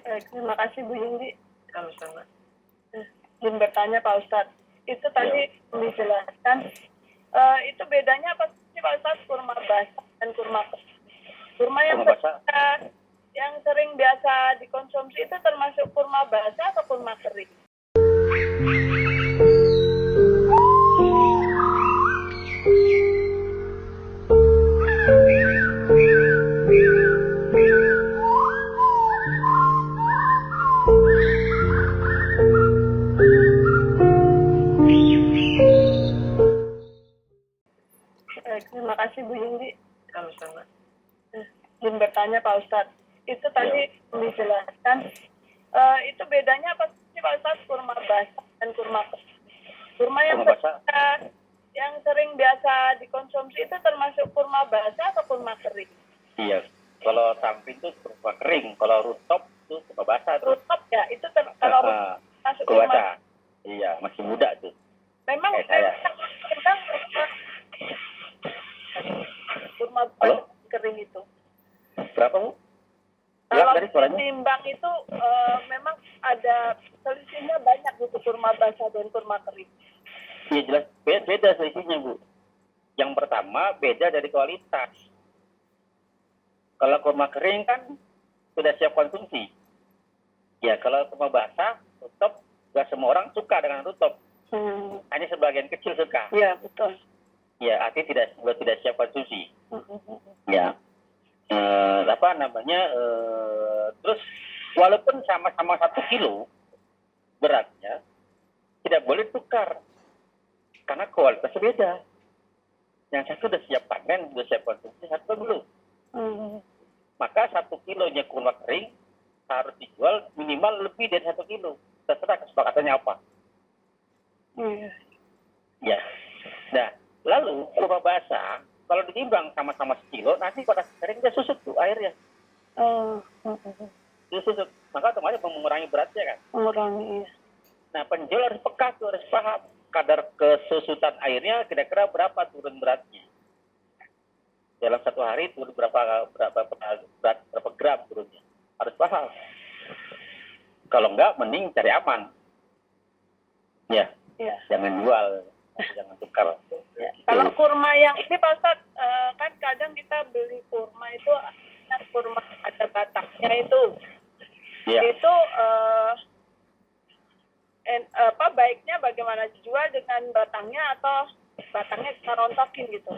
Terima kasih Bu Yuli. Sama-sama. Izin bertanya Pak Ustadz, itu tadi dijelaskan, itu bedanya apa sih Pak Ustadz, kurma basah dan kurma kering? Kurma yang sering biasa dikonsumsi itu termasuk kurma basah atau kurma kering? Terima kasih Bu Yuli. Sama-sama. Izin bertanya Pak Ustadz, itu tadi dijelaskan, itu bedanya apa sih Pak Ustadz, kurma basah dan kurma kering? Kurma yang sering biasa dikonsumsi itu termasuk kurma basah atau kurma kering? Iya, kalau samping itu kurma kering, kalau rooftop itu kurma basah. Rooftop ya, itu kalau masuk kurma basah. Iya, masih muda tuh. Memang saya. Kurma basah kering itu. Berapa Bu? Kalau ditimbang itu memang ada selisihnya banyak gitu, kurma basah dan kurma kering. Iya jelas beda selisihnya Bu. Yang pertama beda dari kualitas. Kalau kurma kering kan sudah siap konsumsi. Ya kalau kurma basah, rooftop, nggak semua orang suka dengan rooftop. Hanya sebagian kecil suka. Iya betul. Ya artinya tidak siap konsumsi. Ya. Terus walaupun sama-sama 1 kilo beratnya, tidak boleh tukar karena kualitasnya beda. Yang satu sudah siap panen, sudah siap konsumsi, satu belum. Maka 1 kilonya kurma kering harus dijual minimal lebih dari 1 kilo. Terserah kesepakatannya apa. Ya. Nah, lalu kurma basah kalau ditimbang sama-sama 1 kilo, nanti pada kering dia susut tuh airnya. Dia susut. Maka otomatis mengurangi beratnya kan. Mengurangi. Nah, penjual harus peka tuh, harus paham kadar kesusutan airnya kira-kira berapa turun beratnya. Dalam 1 hari turun berapa gram turunnya. Harus paham. Kalau enggak, mending cari aman. Ya. Jangan jual. Jangan tukar. Ya. Kalau kurma yang ini Pak Ustadz, kan kadang kita beli kurma itu kurma ada batangnya itu. Ya. Itu baiknya bagaimana, dijual dengan batangnya atau batangnya kita rontokin gitu.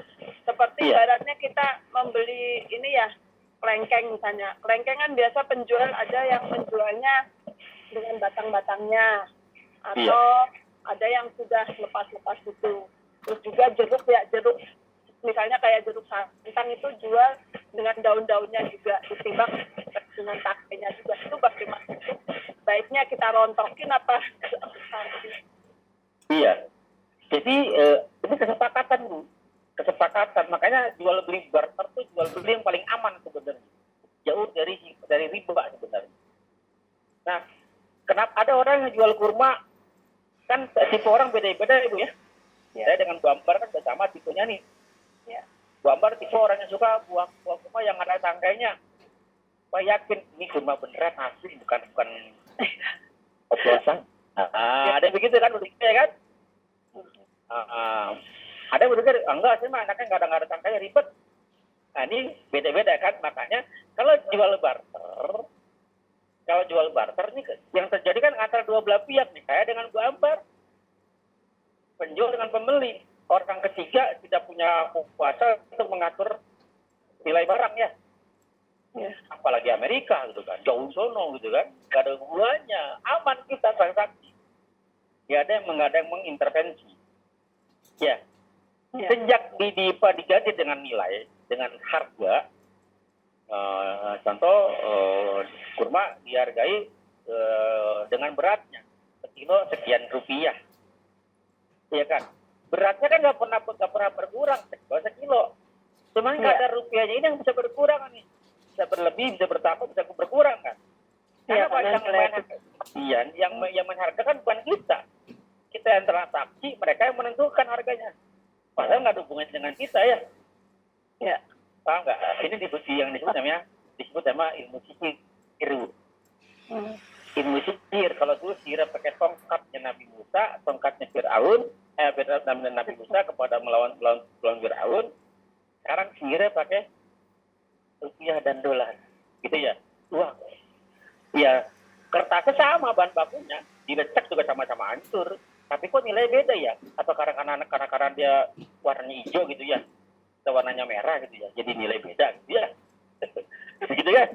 Seperti ibaratnya kita membeli ini ya, kelengkeng misalnya. Kelengkeng kan biasa penjual ada yang menjualnya dengan batang-batangnya. Atau ada yang sudah lepas-lepas gitu. Terus juga jeruk misalnya kayak jeruk santang itu jual dengan daun-daunnya juga, ditimbang dengan takenya juga. Itu bagaimana? Baiknya kita rontokin apa? Iya. Jadi ini kesepakatan Bu. Kesepakatan. Makanya jual beli barter itu jual beli yang paling aman sebenarnya. Jauh dari riba sebenarnya. Nah, kenapa ada orang yang jual kurma? Kan tipe orang beda-beda ya Bu ya. Saya dengan Bu Ambar kan bersama tipenya nih. Bu Ambar tipe orang yang suka buah kurma yang ada tangkainya. Saya yakin ini kurma beneran asli, bukan oplosan. Ada begitu kan, ya kan? Ada yang berpikir, enggak sih mah anaknya nggak ada tangkainya, ribet. Nah ini beda-beda kan, makanya kalau jual barter nih yang terjadi kan antara dua belah pihak nih, saya dengan Bu Ambar, penjual dengan pembeli. Orang ketiga tidak punya kuasa untuk mengatur nilai barang ya. Apalagi Amerika gitu kan, jauh sono gitu kan, nggak ada hubungannya, aman kita transaksi. Ya ada yang mengintervensi. Ya. Sejak diganti dengan nilai, dengan harga. Contoh kurma dihargai dengan beratnya sekilo sekian rupiah, ya kan? Beratnya kan nggak pernah berkurang sekilo, cuman kadar rupiahnya ini yang bisa berkurang nih, bisa berlebih, bisa bertambah, bisa berkurang kan? Karena yang main harga kan bukan kita yang transaksi, mereka yang menentukan harganya, padahal nggak ada hubungannya dengan kita ya. Paham nggak? Ini yang disebut sama ilmu sihir. sihir. Kalau dulu sihir pakai tongkatnya Nabi Musa, tongkatnya Fir'aun, Nabi Musa kepada melawan Fir'aun. Sekarang sihirnya pakai rupiah dan dolar, gitu ya. Uang. Ya, kertasnya sama bahan bakunya, dilecek juga sama-sama hancur. Tapi kok nilai beda ya? Atau karena dia warnanya hijau gitu ya, atau warnanya merah gitu ya, jadi nilai beda gitu ya. Gitu kan?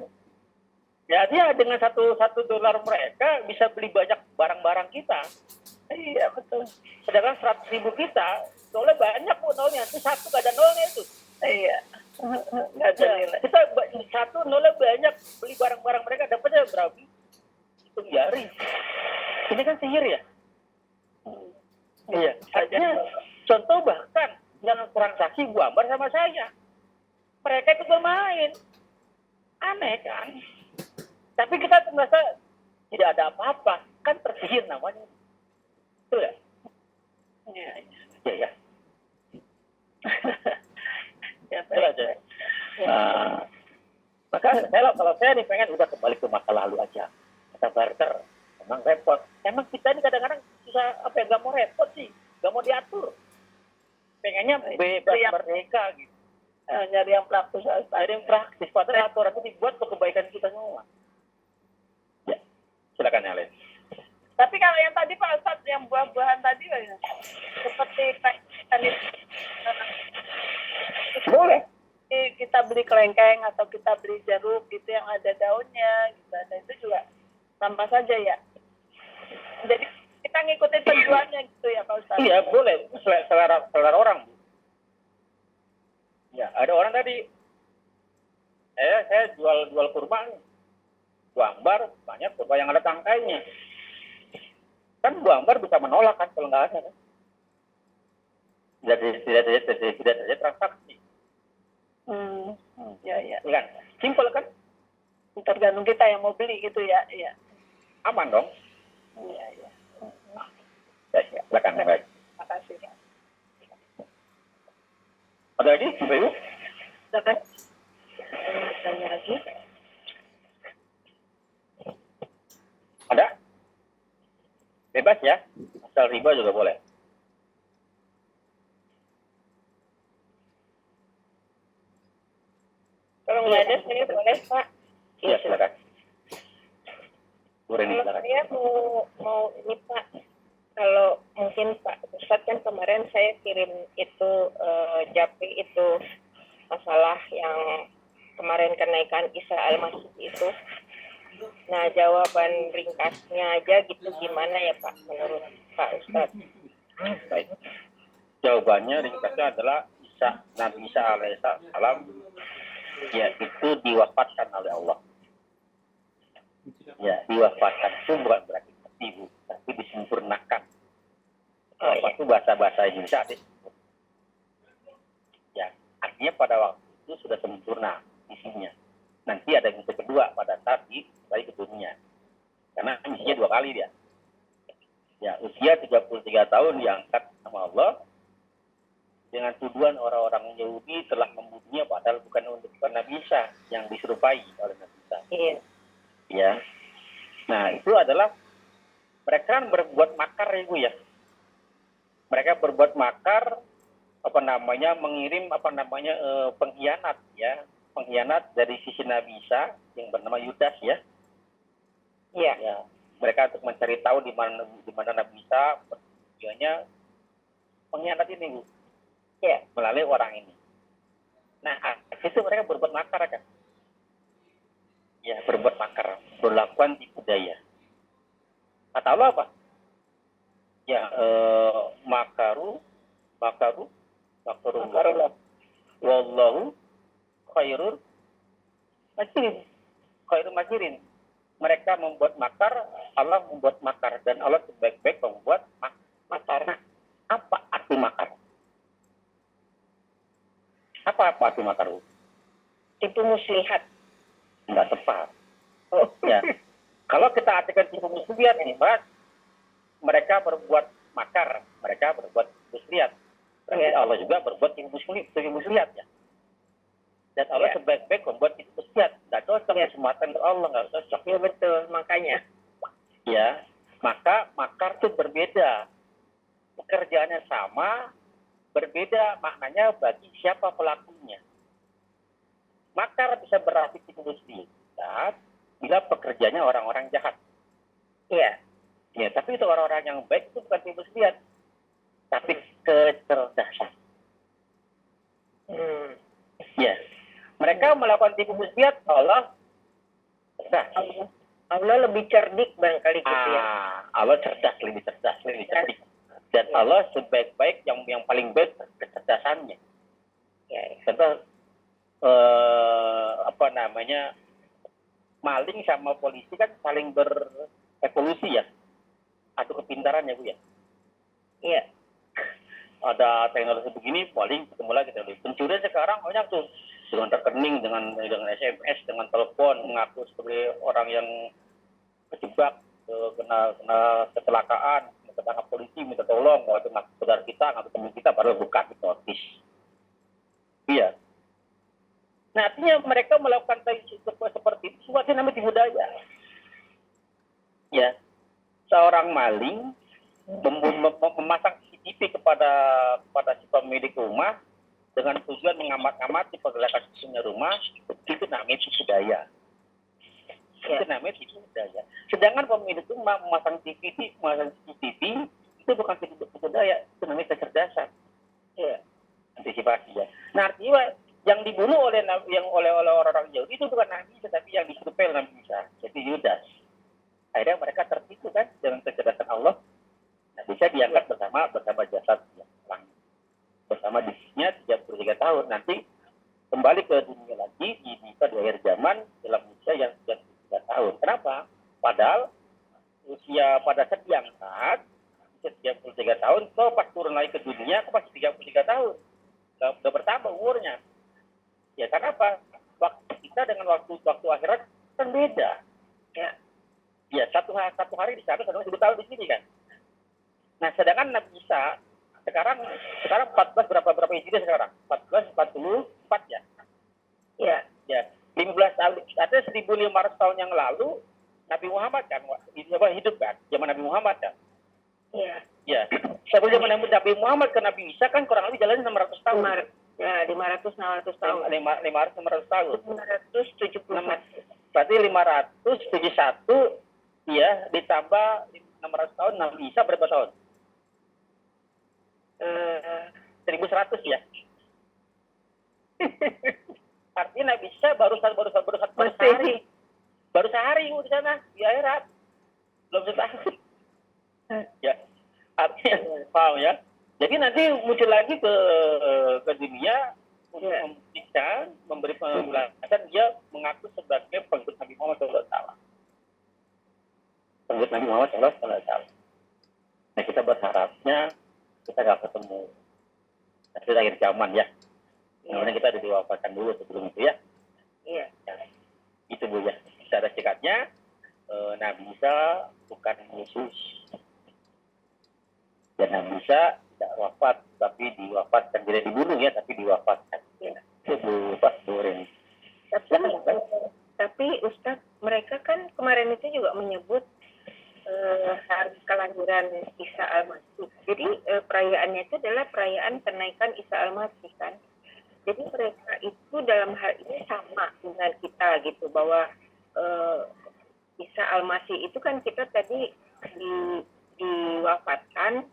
Ya dia dengan satu dolar mereka bisa beli banyak barang-barang kita. Iya betul. Sedangkan 100.000 kita, soalnya banyak bu nolnya, itu satu gak ada nolnya itu. Iya. Nggak ada nilai. Kita satu nolnya banyak, beli barang-barang mereka dapatnya berapa? Hitung jari. Ini kan sihir ya. Iya. Artinya contoh bahkan yang transaksi Bu Ambar sama saya, mereka itu bermain. Aneh kan? Tapi kita merasa tidak ada apa-apa, kan tersihir namanya. Betul ya? Iya. Iya ya. Ya Betul aja. Maka kalau saya nih pengen udah kembali ke masa lalu aja. Kita barter, emang repot. Emang kita ini kadang-kadang susah apa ya, nggak mau repot sih, nggak mau diatur. Pengennya bebas merdeka gitu. Nyari yang praktis. Ada yang praktis, padahal aturan itu dibuat untuk kebaikan kita semua. Ya, silakan Alen. Tapi kalau yang tadi Pak Ustadz, yang buah-buahan tadi seperti tadi Boleh. kita beli kelengkeng atau kita beli jeruk gitu yang ada daunnya gitu, ada itu juga sampah saja ya. Jadi kita ngikutin penjualnya gitu ya Pak Ustadz. Iya boleh, selera orang. Ya ada orang tadi, saya jual kurma nih, Bu Ambar banyak kurma yang ada tangkainya. Kan Bu Ambar bisa menolak kan kalau nggak ada kan? Tidak ada transaksi. Ya. Kan? Simpel kan? Tergantung kita yang mau beli gitu ya. Iya. Aman dong. Iya. Ya, silakan yang baik. Terima kasih. Ada lagi, Mbak Ibu? Silakan. Tanya lagi. Ada? Bebas ya, asal riba juga boleh. Kalau nggak ada, saya boleh Pak. Iya silakan. Bu Reni, Kalau silakan. saya mau ini Pak, kalau mungkin Pak Ustadz kan kemarin saya kirim itu Japri itu masalah yang kemarin kenaikan Isa Al-Masih itu. Nah jawaban ringkasnya aja gitu gimana ya Pak menurut Pak Ustadz? Baik. Jawabannya ringkasnya adalah Nabi Isa alaihissalam yaitu diwafatkan oleh Allah. Ya, diwafatkan itu bukan berarti mati, Bu, tapi disempurnakan. Wafat itu bahasa Indonesia sih. Ya, artinya pada waktu itu sudah sempurna isinya. Nanti ada yang kedua pada saat kembali ke dunia. Karena misinya 2 kali dia. Ya, usia 33 tahun diangkat sama Allah dengan tuduhan orang-orang Yahudi telah membunuhnya padahal bukan Nabi Isa yang diserupai oleh Nabi Isa. Iya. Ya. Nah, itu adalah mereka kan berbuat makar ya Bu ya. Mereka berbuat makar mengirim pengkhianat ya. Pengkhianat dari sisi Nabi Isa yang bernama Yudas ya. Iya. Ya. Mereka untuk mencari tahu di mana Nabi Isa tujuannya pengkhianat ini Bu. Ya, melalui orang ini. Nah, itu mereka berbuat makar kan? Ya, berbuat makar, berlakuan tipu daya. Kata Allah apa? Ya, makaru, wallahu khairul makirin. Mereka membuat makar, Allah membuat makar, dan Allah sebaik-baik membuat makar. Nah, apa arti makar? Apa arti makar? Tipu muslihat. Enggak tepat. Ya. Kalau kita artikan tipu muslihat ini, Pak, mereka berbuat makar, mereka berbuat muslihat. Berarti Allah juga berbuat tipu muslihat ya. Dan Allah sebaik-baik membuat tipu muslihat. Enggak cocok kesempatan Allah, enggak cocok. Ya betul, makanya. Ya. sama, berbeda maknanya bagi siapa pelakunya. Makar bisa berarti tipu muslihat bila pekerjanya orang-orang jahat. Iya. Ya, tapi itu orang-orang yang baik itu bukan tipu muslihat, tapi kecerdasan. Ya, mereka melakukan tipu muslihat Allah cerdas. Allah lebih cerdik barangkali gitu ya. Allah cerdas, lebih cerdik. Dan Allah sebaik-baik yang paling baik kecerdasannya. Ya. Contoh maling sama polisi kan saling berevolusi ya, atau kepintaran ya Bu ya. Iya. Ada teknologi begini, maling ketemu lagi teknologi. Pencurian sekarang banyak tuh dengan rekening, dengan SMS, dengan telepon, mengaku sebagai orang yang kejebak, kena kecelakaan, ketangkap polisi, minta tolong, mau itu ngaku saudara kita, ngaku teman kita, padahal bukan itu otis. Iya. Nah, artinya mereka melakukan seperti itu, sesuatu namanya tipu daya. Ya, seorang maling memasang CCTV kepada si pemilik rumah dengan tujuan mengamat-amati pergerakan punya rumah, itu namanya tipu daya. Itu namanya tipu daya. Sedangkan pemilik rumah memasang CCTV itu bukan tipu daya, itu namanya kecerdasan. Ya, antisipasi ya. Nah, artinya yang dibunuh oleh orang-orang Yahudi itu bukan Nabi, tetapi yang disurvei Nabi Isa, jadi Yudas. Akhirnya mereka tertipu kan dengan kecerdasan Allah. Nah, bisa diangkat bersama jasad bersama dirinya 33 tahun. Nanti kembali ke dunia lagi di akhir zaman dalam usia yang 33 tahun. Kenapa? Padahal usia pada saat diangkat usia 33 tahun, kok pas turun lagi ke dunia kok masih 33 tahun. Sudah bertambah umurnya. Ya karena apa? Waktu kita dengan waktu akhirat kan beda. Ya satu hari di sana, 1 tahun di sini kan. Nah, sedangkan Nabi Isa sekarang 14 berapa Hijriah sekarang? 1444 ya. Ya. 15 tahun, artinya 1500 tahun yang lalu Nabi Muhammad kan hidup kan, zaman Nabi Muhammad kan. Ya. Sebelum Nabi Muhammad ke Nabi Isa kan kurang lebih jalan 600 tahun. Ya, 500-600 tahun. 500-600 tahun. 574. Berarti 571 ya ditambah 600 tahun Nabi Isa berapa tahun? 1100 ya. Artinya Nabi Isa baru sehari. Baru sehari di sana di akhirat. Belum setahun. Ya. Artinya paham ya. Jadi nanti muncul lagi ke dunia untuk membuktikan, memberi penjelasan dia mengaku sebagai pengikut Nabi Muhammad SAW. Pengikut Nabi Muhammad SAW. Nah, kita berharapnya kita nggak ketemu. Nanti akhir zaman ya. Kemudian kita udah diwafatkan dulu sebelum itu ya. Iya. Ya. Itu Bu ya. Secara singkatnya, Nabi Isa bukan Yesus. Dan Nabi Isa tidak wafat, tapi diwafatkan. Tidak dibunuh ya, tapi diwafatkan. Itu Bu Pak Durin. Tapi Ustaz, mereka kan kemarin itu juga menyebut hari kelahiran Isa Al-Masih. Jadi perayaannya itu adalah perayaan kenaikan Isa Al-Masih kan. Jadi mereka itu dalam hal ini sama dengan kita gitu, bahwa Isa Al-Masih itu kan kita tadi diwafatkan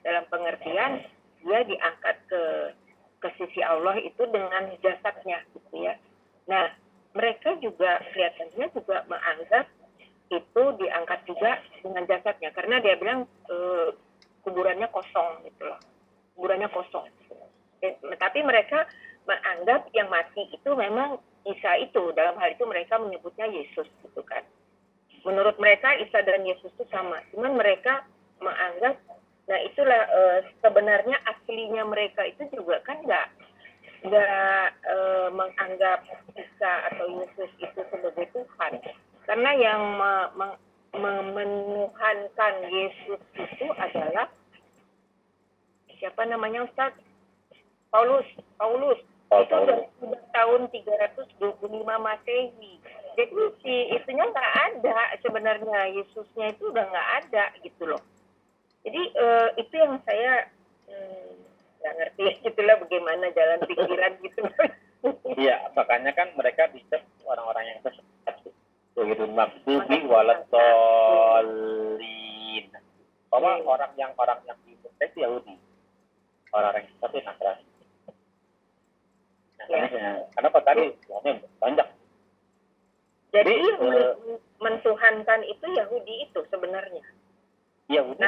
dalam pengertian dia diangkat ke sisi Allah itu dengan jasadnya gitu ya. Nah, mereka juga kelihatannya juga menganggap itu diangkat juga dengan jasadnya, karena dia bilang kuburannya kosong gitu loh, kuburannya kosong. Tapi mereka menganggap yang mati itu memang Isa itu, dalam hal itu mereka menyebutnya Yesus gitu kan. Menurut mereka Isa dan Yesus itu sama, cuman mereka menganggap, nah itulah sebenarnya aslinya mereka itu juga kan nggak menganggap Isa atau Yesus itu sebagai Tuhan. Karena yang menuhankan Yesus itu adalah siapa namanya Ustaz? Paulus. Itu sudah tahun 325 Masehi. Jadi si itunya nggak ada sebenarnya, Yesusnya itu udah nggak ada gitu loh. Jadi itu yang saya nggak ngerti gitulah bagaimana jalan pikiran gitu. Iya, makanya kan mereka dicap orang-orang yang sesat. Begitu maghdubi waladhdallin. Orang yang diinfeksi itu Yahudi. Orang-orang yang sesat itu Nasrani. Kenapa tadi banyak? Jadi mentuhankan itu Yahudi itu sebenarnya. Yahudi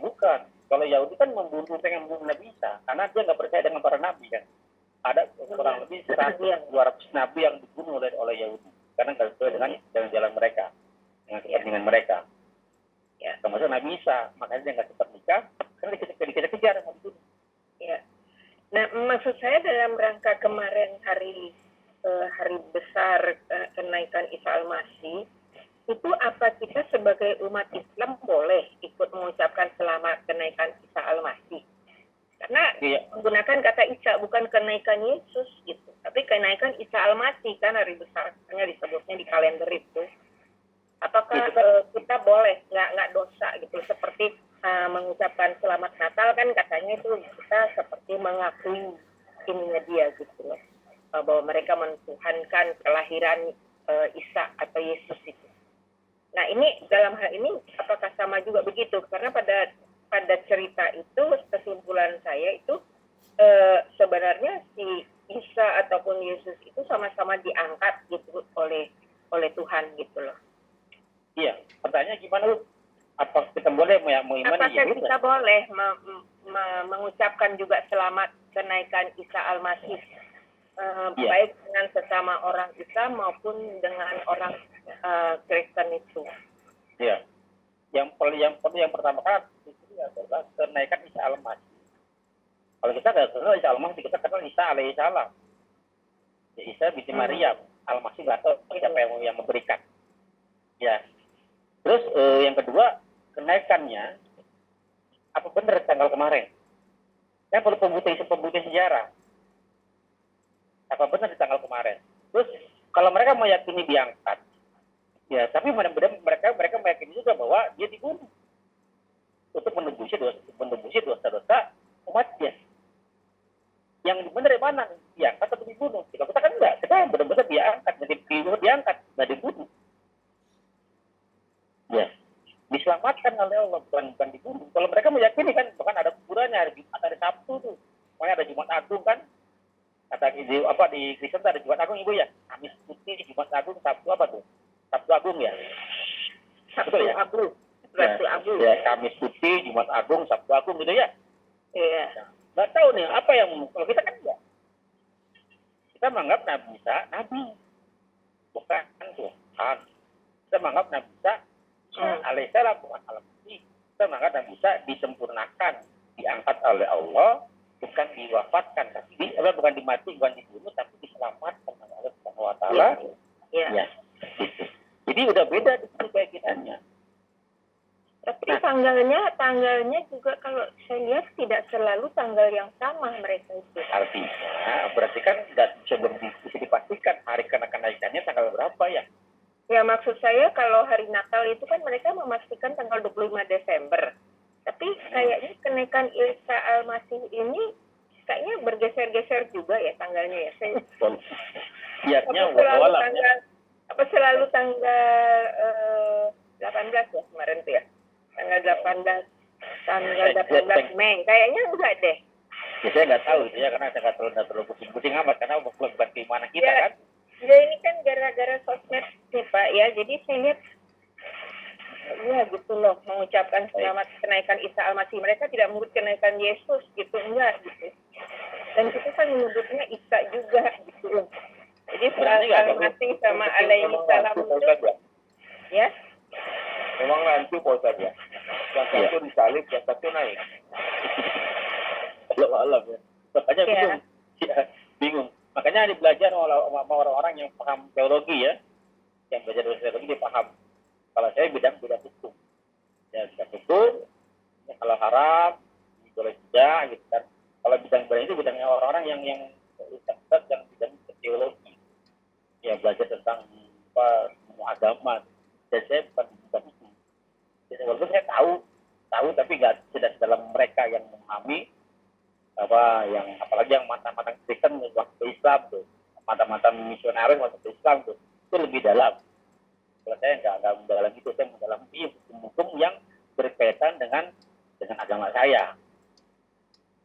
bukan. Kalau Yahudi kan pengen membunuh Nabi Isa, karena dia nggak percaya dengan para nabi kan. Ada kurang lebih 100-200 nabi yang dibunuh oleh Yahudi, karena nggak sesuai dengan jalan mereka, dengan kepentingan mereka. Ya, termasuk Nabi Isa, makanya dia nggak cepat nikah, karena dikejar-kejar mau dibunuh. Ya. Nah, maksud saya dalam rangka kemarin hari besar kenaikan Isa Al-Masih, itu apa kita sebagai umat Islam boleh ikut mengucapkan selamat kenaikan Isa Al-Masih? Karena menggunakan kata Isa, bukan kenaikan Yesus gitu, tapi kenaikan Isa Al-Masih kan hari besar, hanya disebutnya di kalender itu. Apakah kita boleh, nggak dosa gitu, seperti mengucapkan selamat Natal kan katanya itu kita seperti mengakui ininya dia gitu loh, bahwa mereka mentuhankan kelahiran Isa atau Yesus itu. Nah ini dalam hal ini apakah sama juga begitu? Karena pada cerita itu kesimpulan saya itu sebenarnya si Isa ataupun Yesus itu sama-sama diangkat gitu oleh Tuhan gitu loh. Iya, pertanyaannya gimana lu? Apa kita boleh mengimani? Apakah kita boleh mengucapkan juga selamat kenaikan Isa Al-Masih baik dengan sesama orang Islam maupun dengan orang Kristen itu? Iya. Yang pertama kali itu adalah kenaikan Isa Al-Masih. Kalau kita nggak kenal Isa Al-Masih, kita kenal Isa alaihissalam. Ya, Isa binti Maryam, Al-Masih nggak tahu siapa yang memberikan. Ya. Terus yang kedua, kenaikannya apa benar tanggal kemarin? Saya perlu pembuktian sejarah. Apa benar di tanggal kemarin? Terus kalau mereka meyakini diangkat, ya tapi mereka meyakini juga bahwa dia dibunuh untuk menebusi dosa-dosa umatnya. Yang benar yang mana? Diangkat atau dibunuh? Kita kan enggak. Kita benar-benar diangkat, nggak dibunuh. Ya, diselamatkan oleh Allah, bukan dibunuh. Kalau mereka meyakini kan, bahkan ada kuburannya, ada Sabtu tuh, makanya ada Jumat Agung kan. Kata di Kristen ada Jumat Agung Ibu ya, Kamis Putih, Jumat Agung, Sabtu apa tuh? Sabtu Agung ya. Sabtu ya? Agung. Sabtu Agung. Ya, Kamis Putih, Jumat Agung, Sabtu Agung gitu ya. Iya. Nggak tahu nih apa yang kalau kita kan enggak. Kita menganggap Nabi Isa nabi, bukan Tuhan. Kita menganggap Nabi Isa alaihissalam bukan Al-Masih. Kita menganggap Nabi Isa disempurnakan, diangkat oleh Allah, bukan diwafatkan, tapi bukan dimati, bukan dibunuh, tapi diselamatkan oleh Allah Subhanahu wa taala. Ya. Gitu. Jadi udah beda di keyakinannya. Tapi tanggalnya juga kalau saya lihat tidak selalu tanggal yang sama mereka itu. Artinya berarti kan belum bisa dipastikan hari kenaikannya tanggal berapa ya? Ya maksud saya kalau hari Natal itu kan mereka memastikan tanggal 25 Desember. Tapi kayaknya kenaikan Isa Al-Masih ini kayaknya bergeser-geser juga ya tanggalnya ya. Apa selalu tanggal 18 ya kemarin tuh ya? Tanggal 18 Mei. Kayaknya enggak deh. Ya saya nggak tahu itu ya, karena saya nggak terlalu pusing amat, karena bukan keimanan kita ya, kan. Ya ini kan gara-gara sosmed nih Pak ya. Jadi saya lihat ya gitu loh, mengucapkan selamat kenaikan Isa Al-Masih. Mereka tidak menyebut kenaikan Yesus gitu, enggak gitu. Dan kita kan menyebutnya Isa juga gitu loh. Jadi Al-Masih sama alaihi salam itu ya. Memang nanti Pak Ustaz ya. Yang satu disalib, yang satu naik. Allah ya. Makanya bingung. Makanya belajar sama orang-orang yang paham teologi ya. Yang belajar teologi dia paham. Kalau saya bidang hukum. Ya, bidang hukum. Ya, kalau haram, boleh tidak gitu kan. Kalau bidang itu bidangnya orang-orang yang ustaz yang bidang teologi. Ya, belajar tentang semua agama. Dan saya bukan bidang itu. Jadi walaupun saya tahu tapi tidak dalam mereka yang memahami yang apalagi yang mantan-mantan Kristen waktu ke Islam tuh, mantan-mantan misionaris waktu ke Islam tuh, itu lebih dalam. Kalau saya nggak mendalam itu, saya mendalam hukum-hukum yang berkaitan dengan agama saya,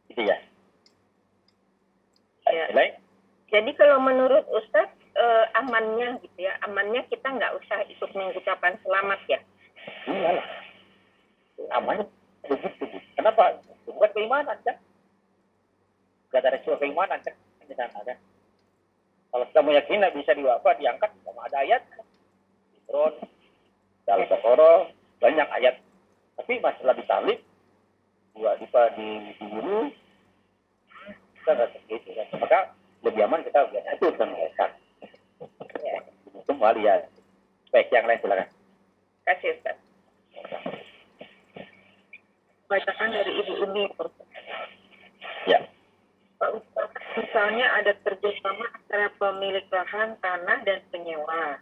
gitu ya. Ya. Jadi kalau menurut Ustadz amannya gitu ya, amannya kita nggak usah ikut mengucapkan selamat ya. Iyalah, amannya begitu. Kenapa? Bukan keimanan kan? Gak ada resiko keimanan kan? Di sana kan? Kalau kita meyakini nggak bisa diangkat, sama ada ayat, di Quran, dalam Al-Baqarah, banyak ayat. Tapi masalah disalib, dibunuh, kita nggak seperti itu kan? Maka lebih aman kita biasanya itu urusan mereka. Ya, itu walian. Baik, yang lain silakan. Kasih Ustaz. Bacaan dari Ibu Umi. Ya. Pak Ustaz, misalnya ada kerjasama antara pemilik lahan tanah dan penyewa.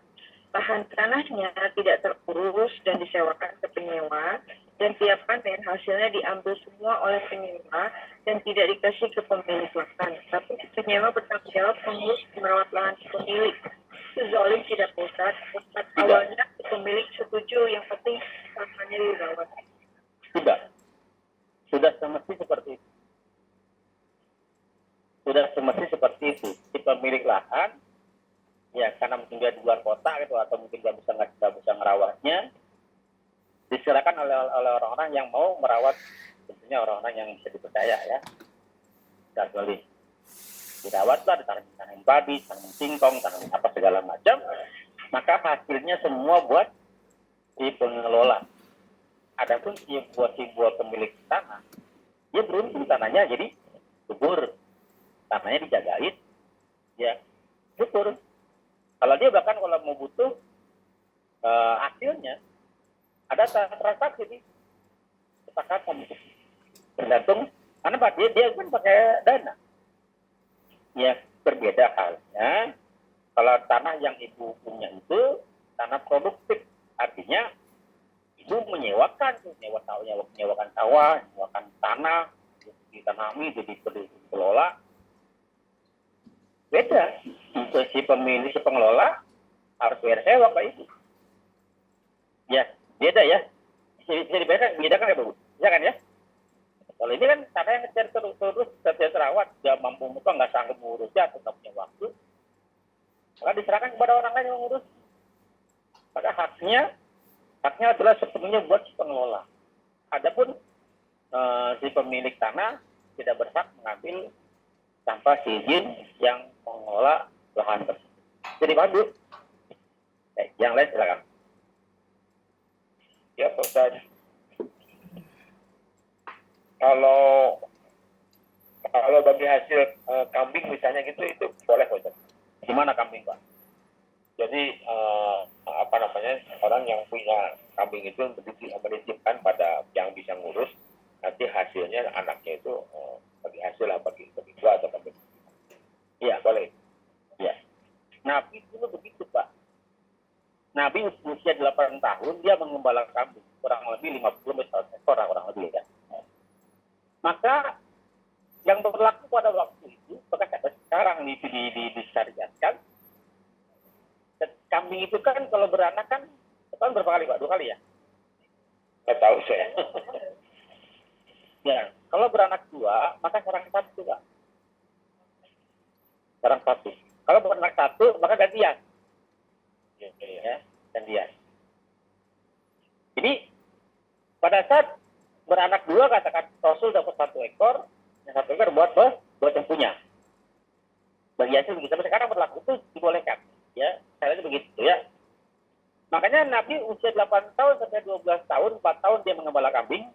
Lahan tanahnya tidak terurus dan disewakan ke penyewa, dan tiap panen hasilnya diambil semua oleh penyewa dan tidak dikasih ke pemilik lahan. Tapi penyewa bertanggung jawab mengurus merawat lahan pemilik. Itu zalim tidak Ustaz? Ustaz awalnya pemilik setuju, yang penting lahannya dirawat. Sudah semestinya seperti itu. Sudah semestinya seperti itu. Si pemilik lahan, ya karena mungkin dia di luar kota gitu, atau mungkin nggak bisa merawatnya, diserahkan oleh orang-orang yang mau merawat, tentunya orang-orang yang bisa dipercaya ya. Kecuali dirawatlah, ditanam padi, tanam singkong, tanam apa segala macam, maka hasilnya semua buat si pengelola. Adapun si buat pemilik tanah, dia beruntung tanahnya jadi subur, tanahnya dijagain, ya subur. Kalau dia bahkan kalau mau butuh hasilnya, ada transaksi nih, kesepakatan itu. Tergantung, karena Pak dia kan pakai dana. Ya, berbeda halnya kalau tanah yang ibu punya itu tanah produktif, artinya ibu menyewakan sawah, menyewakan tanah, ditanami, jadi dikelola. Beda. Untuk si pemilik, si pengelola harus bayar sewa Pak Ibu. Ya, beda ya. Bisa dibedakan ya Bu? Bisa kan ya? Kalau ini kan tanah yang terus terawat, dia mampu muka, nggak sanggup mengurusnya atau nggak punya waktu, maka diserahkan kepada orang lain yang mengurus. Maka haknya adalah sepenuhnya buat si pengelola. Adapun si pemilik tanah tidak berhak mengambil tanpa izin yang mengelola lahan tersebut. Jadi Pak Bu, yang lain silakan. Ya Pak Ustaz, kalau bagi hasil kambing misalnya gitu, itu boleh Pak Ustaz. Gimana kambing Pak? Jadi orang yang punya kambing itu menitipkan pada yang bisa ngurus, nanti hasilnya anaknya itu bagi hasil lah, bagi dua atau kambing. Iya, Boleh. ya. Nabi dulu begitu Pak. Nabi usia 8 tahun dia mengembala kambing, kurang lebih 50 ekor kurang lebih ya. Maka yang berlaku pada waktu itu, bahkan sampai sekarang disyariatkan, kambing itu kan kalau beranak kan setahun berapa kali Pak? 2 kali ya? Nggak tahu saya. Ya, kalau beranak 2, maka sarang 1 Pak. Sarang 1. Kalau beranak 1, maka gantian. Ya, gantian. Jadi pada saat beranak 2, katakan Rasul dapat 1 ekor, yang 1 ekor buat yang punya. Bagi hasil begitu. Sampai sekarang berlaku itu dibolehkan. Ya, caranya begitu ya. Makanya Nabi usia 8 tahun sampai 12 tahun, 4 tahun dia mengembala kambing.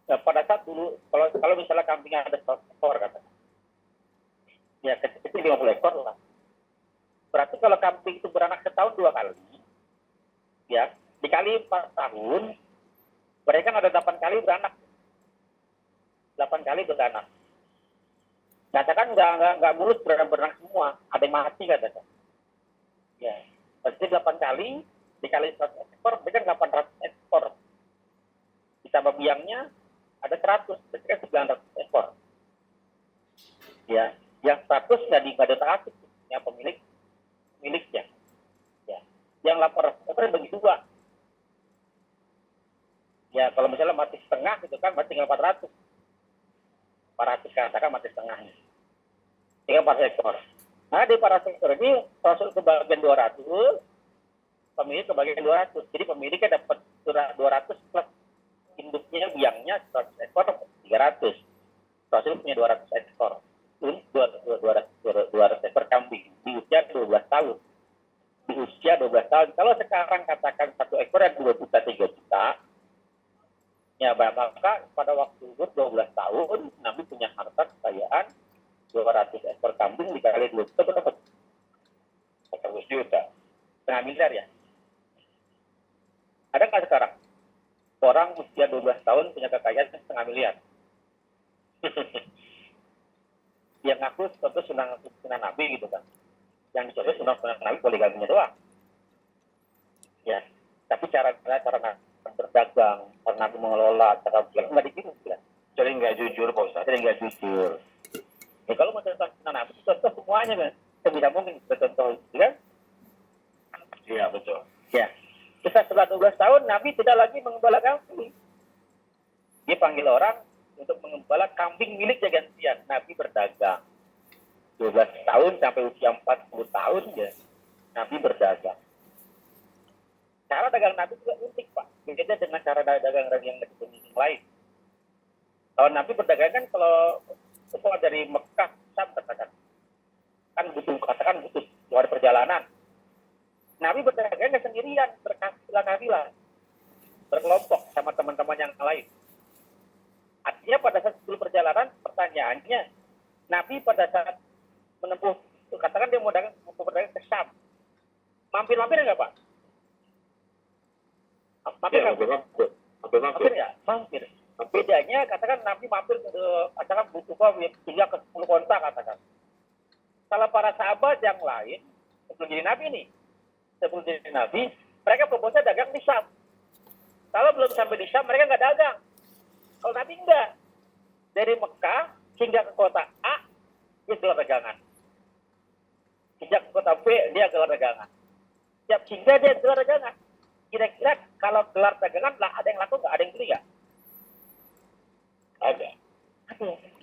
Nah, pada saat dulu, kalau misalnya kambingnya ada 100 ekor katakan. Ya, kecil 50 ekor lah. Berarti kalau kambing itu beranak setahun 2 kali, ya, dikali 4 tahun, mereka ada 8 kali beranak. 8 kali beranak. Katakan nggak mulus beranak semua, ada yang mati katakan. Ya, berarti 8 kali dikali 100 ekor, mereka 800 ekor. Ditambah biangnya ada 100, berarti kan 900 ekor. ya, yang status nggak ditaati, yang miliknya, ya, yang lapor ekor bagi dua, ya kalau misalnya mati setengah gitu kan, berarti tinggal 400 katakan mati setengahnya, tinggal 4 ekor. Nah di 400 ekor ini Rasul kebagian 200, pemilik kebagian 200, jadi pemiliknya dapat 200 plus induknya biangnya 100 ekor 300. Rasul punya 200 ekor. 200 ekor kambing di usia 12 tahun. Di usia 12 tahun. Kalau sekarang katakan satu ekor ada 2 juta, 3 juta. Ya, maka pada waktu umur 12 tahun, Nabi punya harta kekayaan 200 ekor kambing dikali 2 juta berapa? 100 juta. Setengah miliar ya. Ada nggak sekarang? Orang usia 12 tahun punya kekayaan setengah miliar. Yang ngaku tentu sunnah Nabi gitu kan. Yang dicoba sunnah Nabi poligaminya doang. Ya, tapi cara berdagang, cara Nabi mengelola, cara berdagang nggak dikira. Jadi nggak jujur, Pak Ustaz. Jadi nggak jujur. Ya kalau mau contoh sunnah Nabi, contoh semuanya kan. Sebisa mungkin kita contoh, kan? Iya, betul. Ya. Kita setelah 12 tahun, Nabi tidak lagi mengembala kambing. Dia panggil orang untuk mengembala kambing miliknya gantian. Nabi berdagang. 12 tahun sampai usia 40 tahun ya. Nabi berdagang. Cara dagang Nabi juga unik, Pak. Beda dengan cara dagang yang lain. Kalau Nabi berdagang kan kalau dari Mekah, Syam katakan. Kan butuh keluar perjalanan. Nabi berdagangnya sendirian, berkafilah, berkelompok sama teman-teman yang lain. Artinya pada saat sebelum perjalanan, pertanyaannya, Nabi pada saat menempuh, katakan dia mau berdagang ke Syam, mampir nggak Pak? Mampir ya? Mampir. Bedanya, katakan Nabi mampir ke, katakan butuh hingga ke 10 kota, katakan. Kalau para sahabat yang lain, sebelum jadi Nabi, mereka proposnya dagang di Syam. Kalau belum sampai di Syam, mereka nggak dagang. Kalau Nabi enggak. Dari Mekah hingga ke kota A, dia gelar dagangan. Sejak ke kota B, dia gelar dagangan. Setiap hingga dia gelar dagangan. Kira-kira kalau gelar dagangan, lah ada yang laku nggak? Ada yang beli nggak? Ada.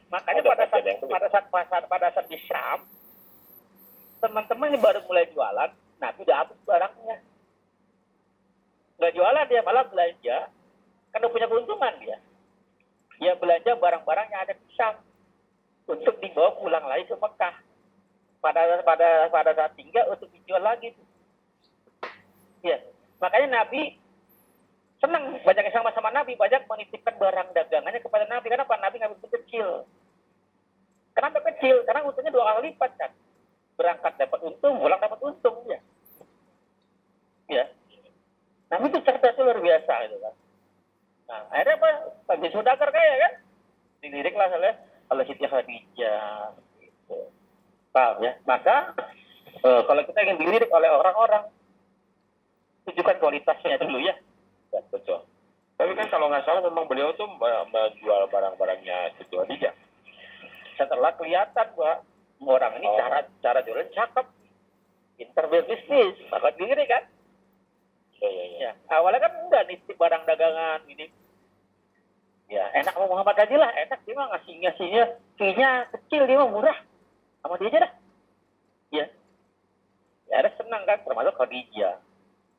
Makanya pada saat di Syam, teman-teman yang baru mulai jualan, Nabi udah habis barangnya. Nggak jualan dia, malah belanja. Kan udah punya keuntungan dia. Dia belanja barang-barang yang ada di Syam untuk dibawa pulang lagi ke Mekah. Pada saat tinggal untuk dijual lagi. Ya, makanya Nabi senang, banyak yang sama-sama Nabi, banyak menitipkan barang dagangannya kepada Nabi. Kenapa? Nabi nggak begitu kecil. Kenapa kecil? Karena untungnya 2 kali lipat kan. Berangkat dapat untung, pulang dapat untung ya. Ya. Nabi itu cerdas luar biasa gitu kan. Nah, akhirnya apa? Bagi saudagar kaya kan? Diliriklah oleh Siti Khadijah. Gitu. Paham ya? Maka kalau kita ingin dilirik oleh orang-orang, tunjukkan kualitasnya dulu ya. Ya, betul. Tapi kan kalau nggak salah memang beliau tuh menjual barang-barangnya Siti Khadijah. Setelah kelihatan bahwa orang ini cara jualan cakep, pintar berbisnis, maka dilirik kan? Ya. Awalnya kan enggak nitip barang dagangan ini. Ya, enak sama Muhammad aja lah, enak dia mah ngasihnya fee-nya kecil, dia mah murah. Sama dia aja dah. Ya. Ya ada senang kan, termasuk Khadijah.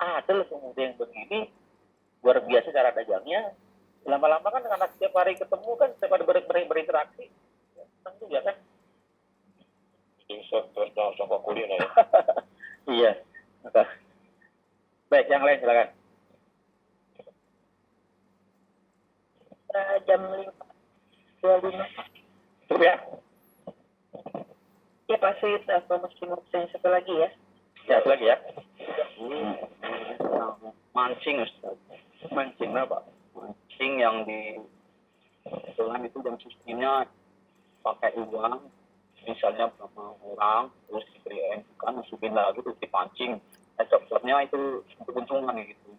Ada loh pemuda yang begini, luar biasa cara dagangnya. Lama-lama kan karena setiap hari ketemu kan, setiap hari berinteraksi. Ya, senang juga kan. Terus sokok kuliner ya. Iya. Baik, yang lain silakan. Jam 5.25. Cukup ya? Ya Pak Suyut, apa mesti yang satu lagi ya? Ya, satu lagi ya. Mancing, Ustaz. Mancing apa? Mancing yang di Tuhan itu jam sistemnya pakai uang, misalnya berapa orang, terus diberi kan masukin lagi terus dipancing. Dapatnya itu keuntungan gitu.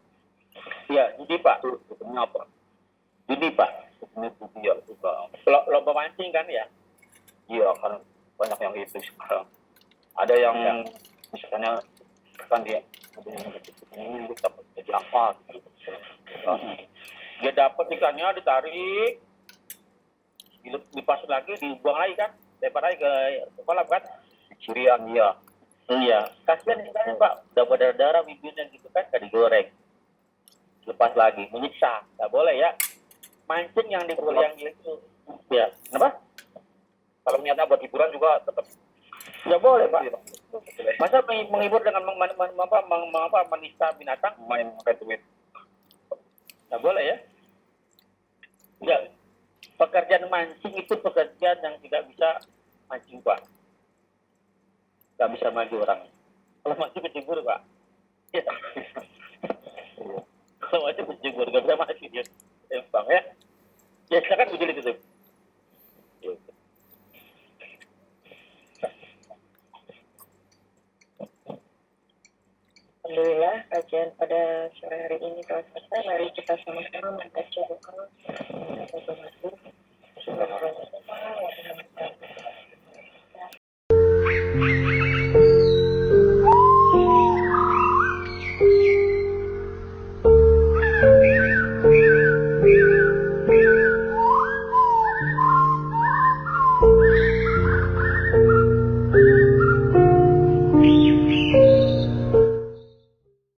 Iya, jadi Pak. Itu hukumnya apa? Judi Pak. Hukumnya judi ya juga. Lomba mancing kan ya? Iya kan banyak yang gitu sekarang. Ada yang Ya. misalnya kan dia ada yang ini dapat jadi apa gitu. Dia dapat ikannya ditarik, dilepas lagi, dibuang lagi kan, lempar lagi ke kolam kan. Cirian dia. Iya, kasihan ikannya Pak, udah berdarah bibirnya gitu kan, gak digoreng. Lepas lagi, menyiksa, nggak boleh ya. Mancing yang yang itu, ya, kenapa? Kalau niatnya buat hiburan juga tetap Nggak boleh Pak. Masa menghibur dengan menista binatang? main pakai duit. Nggak boleh ya. Ya, pekerjaan mancing itu pekerjaan yang tidak bisa mancing Pak. Nggak bisa maju orang. Kalau mancing kecebur Pak. Ya. Kalau mancing kecebur, nggak bisa maju dia. Bang ya. Ya silakan uji itu. Alhamdulillah kajian pada sore hari ini telah selesai. Mari kita sama-sama membaca doa.